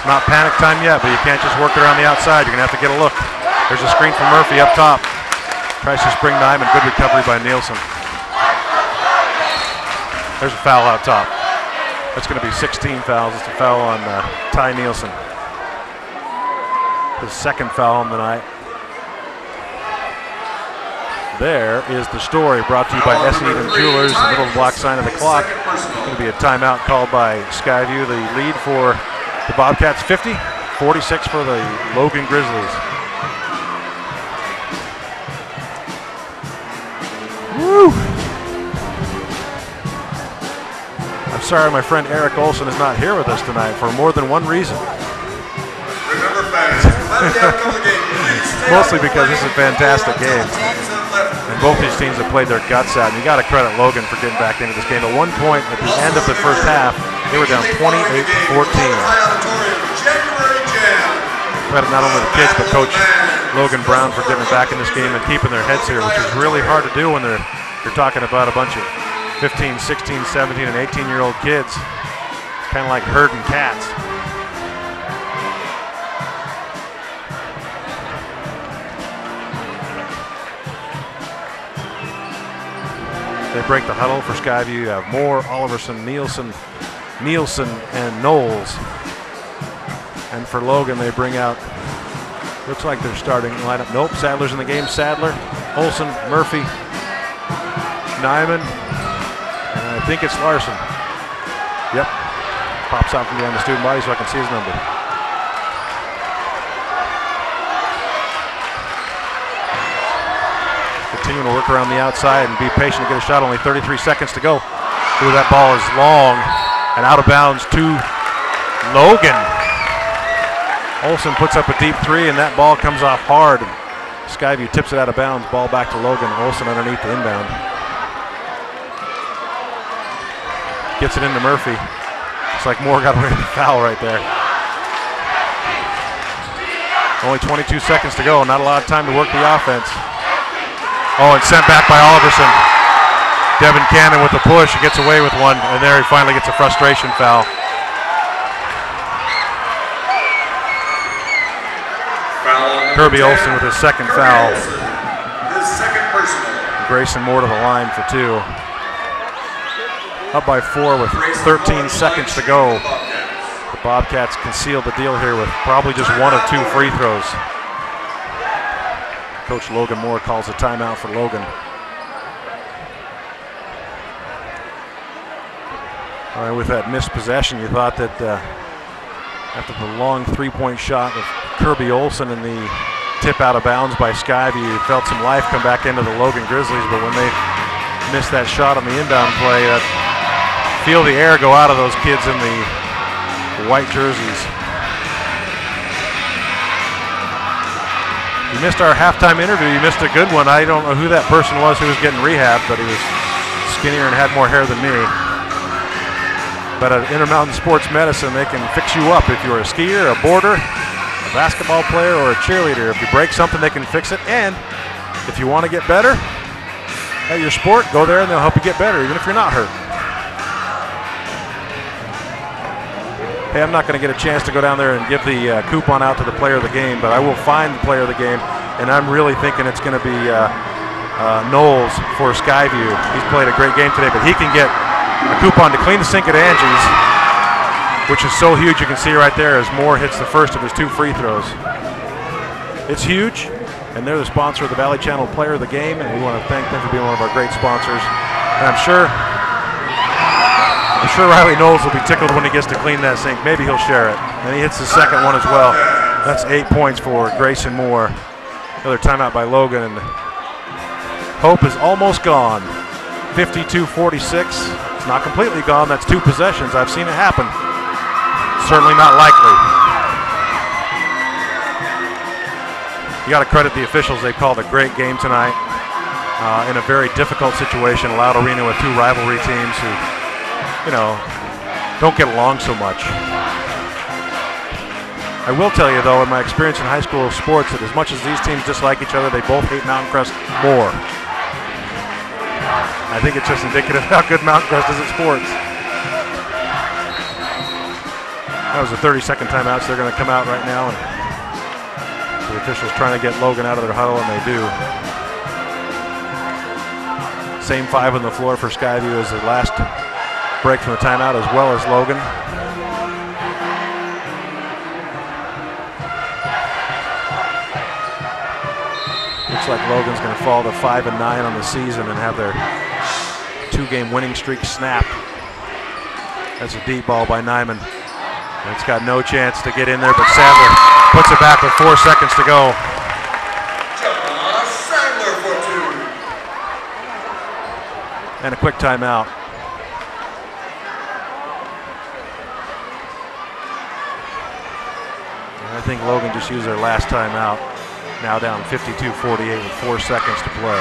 Not panic time yet, but you can't just work it around the outside. You're going to have to get a look. There's a screen from Murphy up top. Tries to spring Nyman. Good recovery by Nielsen. There's a foul out top. That's going to be 16 fouls. It's a foul on Ty Nielsen. His second foul on the night. There is the story, brought to you by Essendon Jewelers, the middle block sign of the clock. It's going to be a timeout called by Skyview. The lead for the Bobcats 50, 46 for the Logan Grizzlies. Woo! I'm sorry my friend Eric Olson is not here with us tonight for more than one reason. Remember, fans, let the outcome of the game. Mostly because this is a fantastic game. And both these teams have played their guts out. And you got to credit Logan for getting back into this game. At one point at the end of the first half, they were down 28-14. Credit not only the kids, but Coach Logan Brown for getting back in this game and keeping their heads here, which is really hard to do when you're talking about a bunch of 15, 16, 17, and 18-year-old kids. It's kind of like herding cats. They break the huddle for Skyview. You have Moore, Oliverson, Nielsen, and Knowles. And for Logan, they bring out, looks like they're starting lineup. Nope, Sadler's in the game. Sadler, Olson, Murphy, Nyman, and I think it's Larson. Yep, pops out from behind the student body so I can see his number. Continuing to work around the outside and be patient to get a shot. Only 33 seconds to go. Ooh, that ball is long and out of bounds to Logan. Olson puts up a deep three and that ball comes off hard. Skyview tips it out of bounds. Ball back to Logan. Olson underneath the inbound. Gets it into Murphy. Looks like Moore got away with the foul right there. Only 22 seconds to go. Not a lot of time to work the offense. Oh, and sent back by Oliverson. Devin Cannon with the push. He gets away with one, and there he finally gets a frustration foul. Kirby Olson with his second foul. His second personal. Grayson Moore to the line for two. Up by 4 with 13 seconds to go. The Bobcats conceal the deal here with probably just one of 2 free throws. Coach Logan Moore calls a timeout for Logan. All right, with that missed possession, you thought that after the long three-point shot of Kirby Olson and the tip out of bounds by Skyview, you felt some life come back into the Logan Grizzlies, but when they missed that shot on the inbound play, feel the air go out of those kids in the white jerseys. You missed our halftime interview. You missed a good one. I don't know who that person was who was getting rehabbed, but he was skinnier and had more hair than me. But at Intermountain Sports Medicine, they can fix you up if you're a skier, a boarder, a basketball player, or a cheerleader. If you break something, they can fix it. And if you want to get better at your sport, go there and they'll help you get better, even if you're not hurt. Hey, I'm not going to get a chance to go down there and give the coupon out to the player of the game, but I will find the player of the game, and I'm really thinking it's going to be Knowles for Skyview. He's played a great game today, but he can get a coupon to clean the sink at Angie's, which is so huge. You can see right there as Moore hits the first of his 2 free throws. It's huge, and they're the sponsor of the Valley Channel Player of the Game, and we want to thank them for being one of our great sponsors. And I'm sure Riley Knowles will be tickled when he gets to clean that sink. Maybe he'll share it. And he hits the second one as well. That's 8 points for Grayson Moore. Another timeout by Logan, and hope is almost gone. 52-46. It's not completely gone. That's 2 possessions. I've seen it happen. Certainly not likely. You got to credit the officials. They called a great game tonight in a very difficult situation. A loud arena with 2 rivalry teams who, don't get along so much. I will tell you, though, in my experience in high school sports, that as much as these teams dislike each other, they both hate Mountain Crest more. I think it's just indicative of how good Mountain Crest is at sports. That was a 30-second timeout, so they're going to come out right now. And the officials trying to get Logan out of their huddle, and they do. Same 5 on the floor for Skyview as the last break from the timeout, as well as Logan. Looks like Logan's going to fall to 5-9 on the season and have their 2-game winning streak snapped. That's a deep ball by Nyman. It's got no chance to get in there, but Sadler puts it back with 4 seconds to go. Sadler for 2. And a quick timeout. And I think Logan just used their last timeout. Now down 52-48 with 4 seconds to play.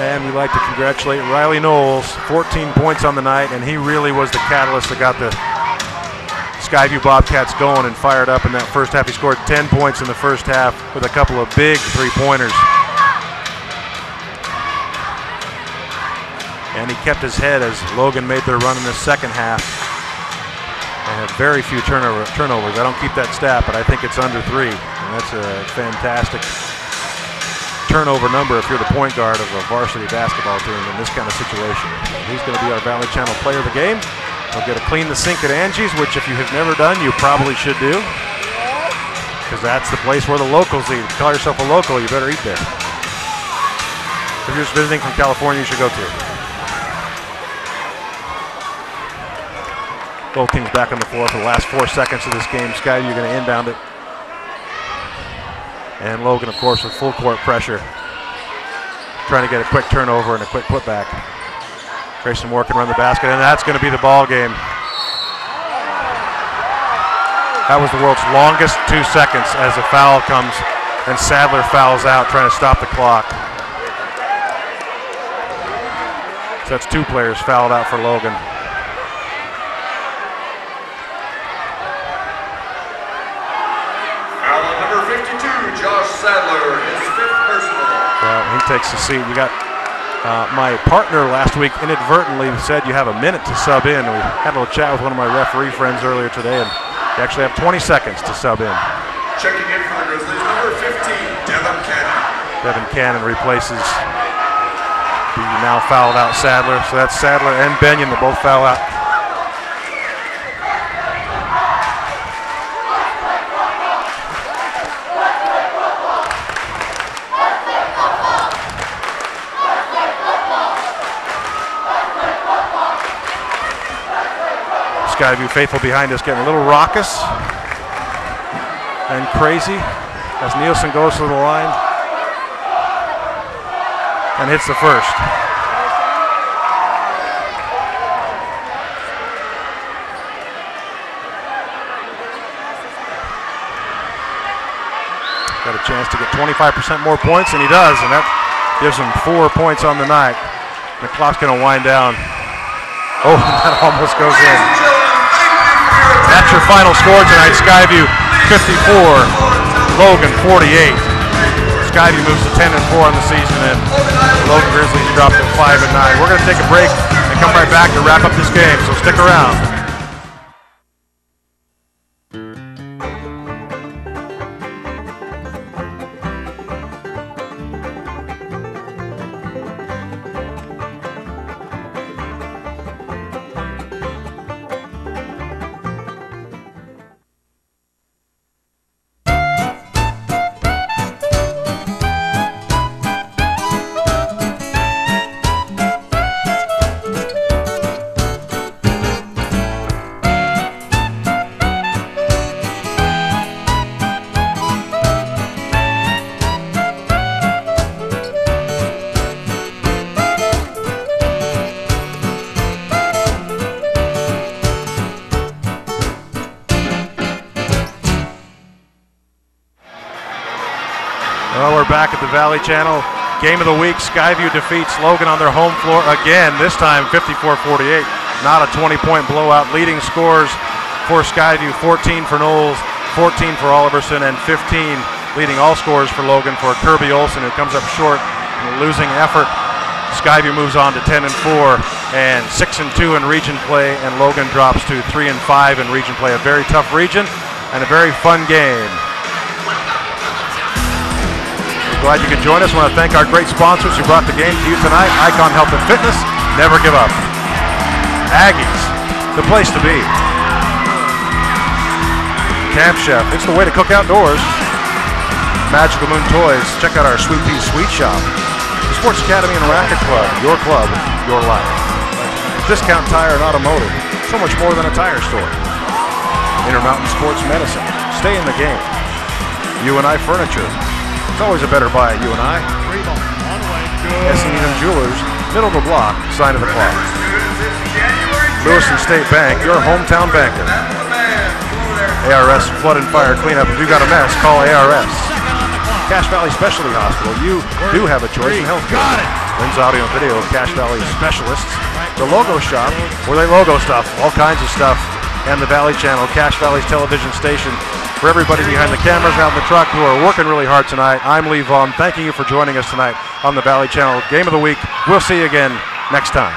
And we'd like to congratulate Riley Knowles, 14 points on the night, and he really was the catalyst that got the Skyview Bobcats going and fired up in that first half. He scored 10 points in the first half with a couple of big three-pointers. And he kept his head as Logan made their run in the second half. And had very few turnovers. I don't keep that stat, but I think it's under 3. And that's a fantastic turnover number if you're the point guard of a varsity basketball team in this kind of situation. He's going to be our Valley Channel player of the game. He'll get to clean the sink at Angie's, which if you have never done, you probably should do. Because that's the place where the locals eat. If you call yourself a local, you better eat there. If you're just visiting from California, you should go to. Both teams back on the floor for the last 4 seconds of this game. Sky, you're going to inbound it. And Logan, of course, with full court pressure, trying to get a quick turnover and a quick putback. Grayson Moore can run the basket, and that's going to be the ball game. That was the world's longest 2 seconds as a foul comes, and Sadler fouls out, trying to stop the clock. So that's 2 players fouled out for Logan. Sadler, his 5th personal. Well, he takes a seat. We got my partner last week inadvertently said you have a minute to sub in. We had a little chat with one of my referee friends earlier today, and you actually have 20 seconds to sub in. Checking in for the Grizzlies, number 15, Devin Cannon. Devin Cannon replaces the now fouled out Sadler. So that's Sadler and Benyon that both foul out. Skyview faithful behind us getting a little raucous and crazy as Nielsen goes to the line and hits the first. Got a chance to get 25% more points, and he does, and that gives him 4 points on the night. The clock's going to wind down. Oh, that almost goes in. That's your final score tonight. Skyview 54, Logan 48. Skyview moves to 10-4 on the season, and the Logan Grizzlies dropped at 5-9. We're going to take a break and come right back to wrap up this game, so stick around. Well, we're back at the Valley Channel. Game of the week, Skyview defeats Logan on their home floor again, this time 54-48. Not a 20-point blowout. Leading scores for Skyview, 14 for Knowles, 14 for Oliverson, and 15 leading all scores for Logan for Kirby Olsen, who comes up short in a losing effort. Skyview moves on to 10-4. and 6-2 in region play, and Logan drops to 3-5 in region play. A very tough region and a very fun game. Glad you could join us. I want to thank our great sponsors who brought the game to you tonight. Icon Health and Fitness, never give up. Aggies, the place to be. Camp Chef, it's the way to cook outdoors. Magical Moon Toys, check out our Sweet Pea Sweet Shop. The Sports Academy and Racket Club, your life. Discount Tire and Automotive, so much more than a tire store. Intermountain Sports Medicine, stay in the game. UNI Furniture, it's always a better buy at UNI. S&M Jewelers, middle of the block, sign of the clock. Lewiston State Bank, your hometown banker. ARS Flood and Fire Cleanup, if you got a mess, call ARS. Cache Valley Specialty Hospital, you do have a choice in healthcare. Lens Audio and Video, Cache Valley Specialists. The Logo Shop, where they logo stuff, all kinds of stuff. And the Valley Channel, Cache Valley's television station. For everybody behind the cameras out in the truck who are working really hard tonight, I'm Lee Vaughn. Thanking you for joining us tonight on the Valley Channel Game of the Week. We'll see you again next time.